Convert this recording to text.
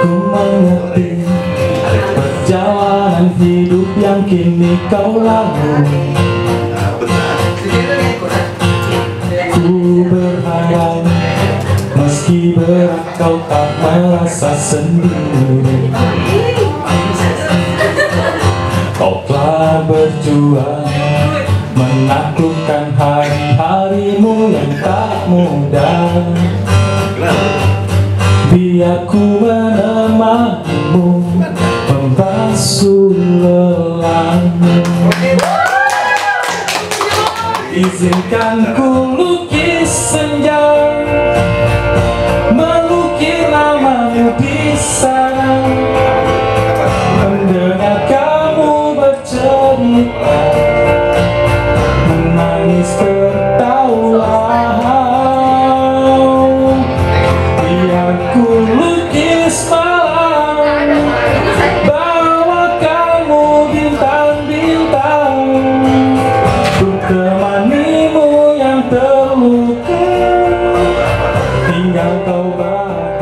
Ku mengerti perjalanan hidup yang kini kau lalui. Ku berharap meski berat kau tak merasa sendiri. Kau telah berjuang menaklukkan hari-harimu yang tak mudah. Biar ku menemanimu membasuh lelahmu. Izinkan ku lukis senja, melukis namamu di sana, mendengar kamu bercerita, menangis tertawa. Biar ku lukis malam, bawa kamu bintang-bintang, ku temanimu yang terluka, tinggal kau bahagia.